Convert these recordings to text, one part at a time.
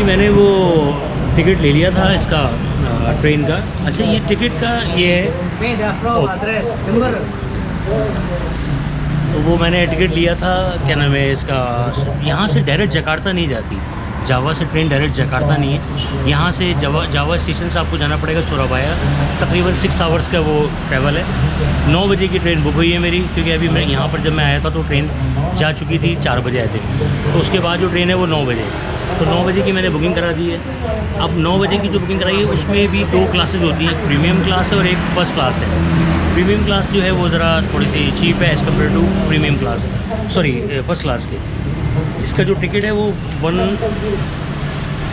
मैंने वो टिकट ले लिया था इसका ट्रेन का। अच्छा ये टिकट का ये है, तो वो मैंने टिकट लिया था, क्या नाम है इसका, यहाँ से डायरेक्ट जकार्ता नहीं जाती, जावा से ट्रेन डायरेक्ट जकार्ता नहीं है। यहाँ से जावा स्टेशन से आपको जाना पड़ेगा सुराबाया, तकरीबन 6 आवर्स का वो ट्रैवल है। 9 बजे की ट्रेन बुक हुई है मेरी, क्योंकि अभी मैं यहाँ पर जब मैं आया था तो ट्रेन जा चुकी थी, 4 बजे आए थे, तो उसके बाद जो ट्रेन है वो 9 बजे, तो 9 बजे की मैंने बुकिंग करा दी है। अब 9 बजे की जो बुकिंग कराई है उसमें भी 2 क्लासेज होती हैं, प्रीमियम क्लास है और एक फर्स्ट क्लास है। प्रीमियम क्लास जो है वो ज़रा थोड़ी सी चीप है as compare to premium class, sorry first class के। इसका जो टिकट है वो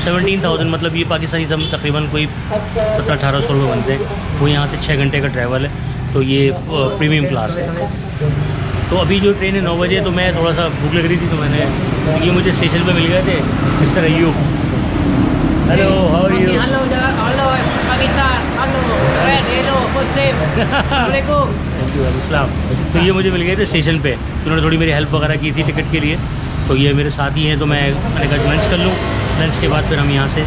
17,000, मतलब ये पाकिस्तानी सब तकरीबन कोई 1700-1800 रुपये बनते हैं। वो यहाँ से 6 घंटे का ट्रैवल है, तो ये प्रीमियम क्लास है। तो अभी जो ट्रेन है 9 बजे, तो मैं थोड़ा सा भूख लग रही थी, तो मैंने ये मुझे स्टेशन पे मिल गए थे mister Ayyub. Hello, how are you? Hello Pakistan, hello Muslim, अस्सलाम। तो ये मुझे मिल गए थे स्टेशन पे, तो उन्होंने थोड़ी मेरी हेल्प वगैरह की थी टिकट के लिए। तो ये मेरे साथ ही हैं, तो मैंने कहा लंच कर लूँ, लंच के बाद फिर हम यहाँ से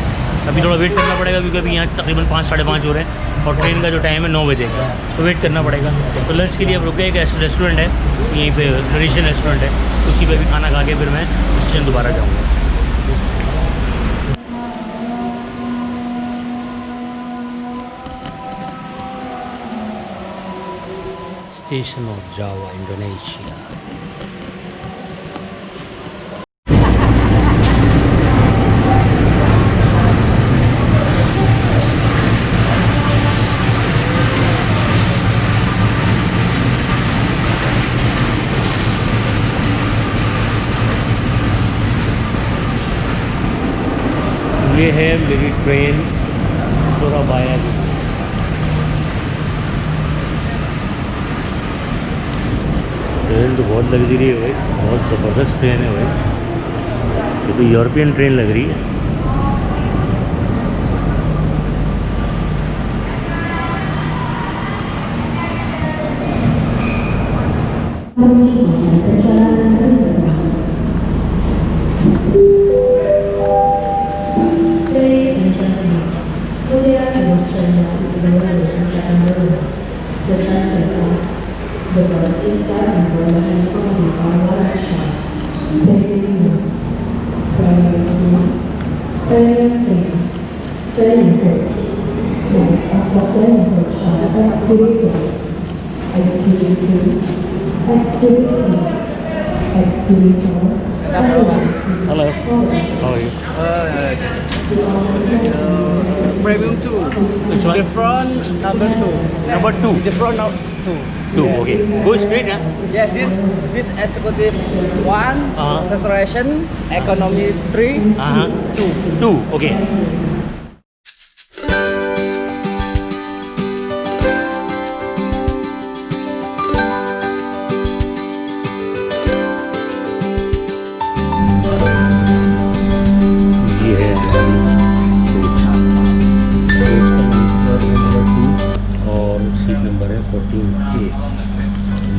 अभी थोड़ा वेट करना पड़ेगा, क्योंकि अभी यहाँ तकरीबन 5-5:30 हो रहे हैं और ट्रेन का जो टाइम है 9 बजे का, तो वेट करना पड़ेगा। तो लंच के लिए अब रुके, एक रेस्टोरेंट है यहीं पे, इंडोनेशियन रेस्टोरेंट है, उसी पे भी खाना खा के फिर मैं स्टेशन दोबारा जाऊँगा। Station of Java Indonesia. ये है मेरी ट्रेन सुराबाया की। ट्रेन तो बहुत लग्जरी है भाई, बहुत ज़बरदस्त ट्रेन है भाई, ये तो यूरोपियन ट्रेन लग रही है। Hello, how are you? Premium 2. Which one? The front number 2. Number 2. The front number 2. 2, okay. Go straight, yeah? Yes, this executive 1, restoration, economy 3, 2. 2, okay.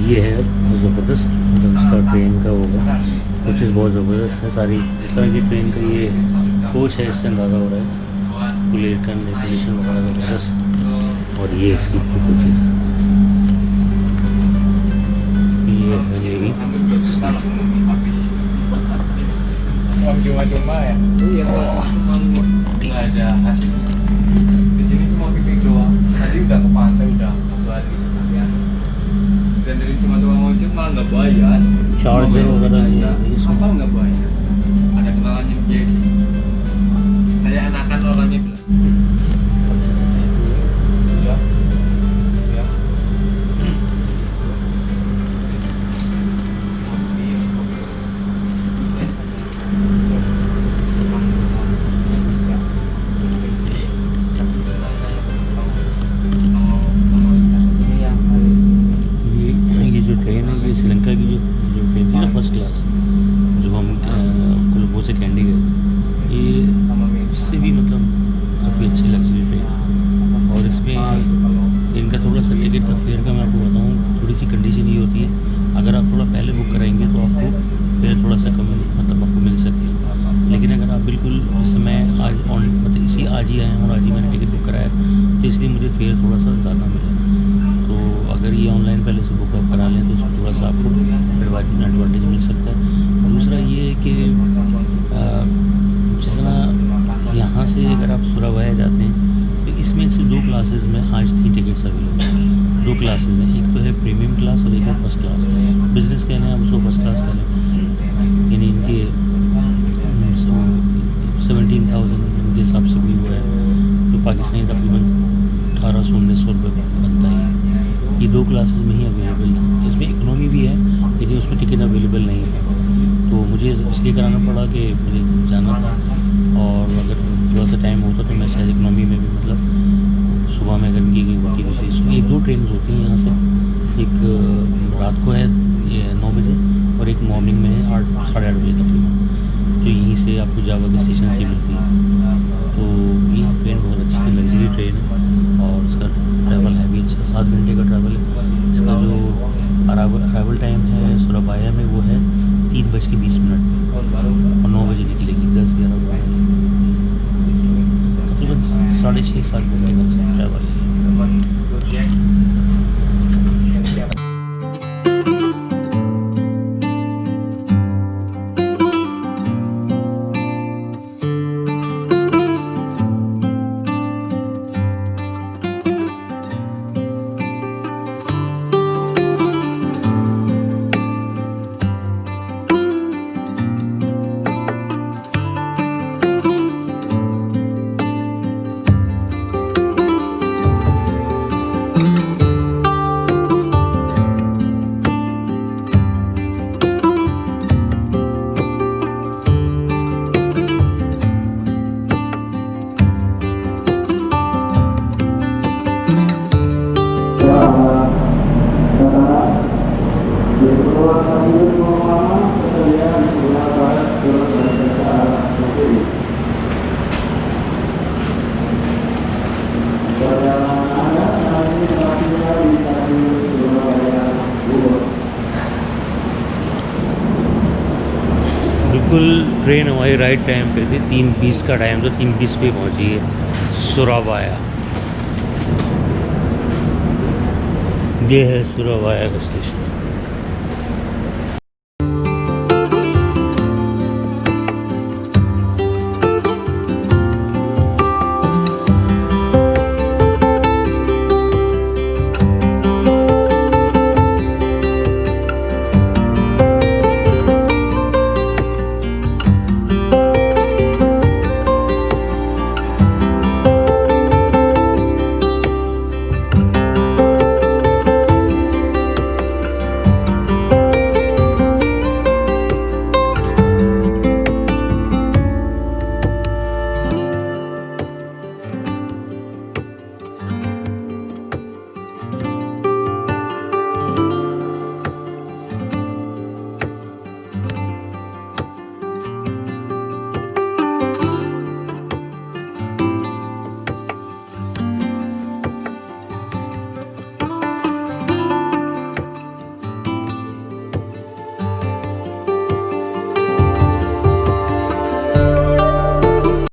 ये है ज़बरदस्त, मतलब इसका ट्रेन का होगा कुछ बहुत ज़बरदस्त है। सारी इस तरह की ट्रेन का ये कोच है, इससे अंदाज़ा हो रहा है। फुल एयर कंडीशन वगैरह ज़बरदस्त। और ये इसकी कुछ ये है cuma ya. Iya. Nggak ada hasil. Di sini cuma piping doang. Tadi udah ke pantai udah balik sekalian. Dan dari cuma ngojek malah nggak bayar. Charger wagainya. Apa nggak bayar? Ada kenalannya dia sih. Saya enakan orangnya bilang. Fair थोड़ा सा ज़्यादा मिले। तो अगर ये online पहले से book up करा लें तो उसमें थोड़ा सा आपको एडवांटेज मिल सकता है। दूसरा ये है कि जिस तरह यहाँ से अगर आप सुराबाया जाते हैं तो इसमें से 2 क्लासेस में आज 3 टिकट्स अवेलेबल हैं। 2 क्लासेस हैं, एक तो है प्रीमियम क्लास और एक है फर्स्ट क्लास। बिज़नेस कह लें आप उसको फर्स्ट क्लास कह लें, यानी इनके 17,000 के हिसाब से भी वो है तो पाकिस्तानी तकरीबन 1800-1900 रुपये बनता है। ये 2 क्लासेस में ही अवेलेबल था। इसमें इकोनॉमी भी है लेकिन उसमें टिकट अवेलेबल नहीं है, तो मुझे इसलिए कराना पड़ा कि मुझे जाना था और अगर थोड़ा सा टाइम होता तो मैं शायद इकोनॉमी में भी मतलब सुबह में अगर इनकी होती तो 1-2 ट्रेन होती हैं यहाँ से, एक रात को है 9 बजे और एक मॉर्निंग में है 8-8:30 बजे तकरीबन। तो यहीं से आपको जावा के स्टेशन से मिलती है। तो ये ट्रेन बहुत अच्छी है, लग्जरी ट्रेन है और इसका ट्रैवल है भी अच्छा, 7 घंटे का ट्रैवल है। इसका जो अराइवल टाइम है सुराबाया में वो है 3:20 पे और 9 बजे निकलेगी, 10-11 बजे तकरीबन 6.5-7 घंटे का ट्रैवल है। बिल्कुल ट्रेन हमारी राइट टाइम पे थी, 3:20 का टाइम था, 3:20 पे पहुंची है सुराबाया। ये है सुराबाया का स्टेशन।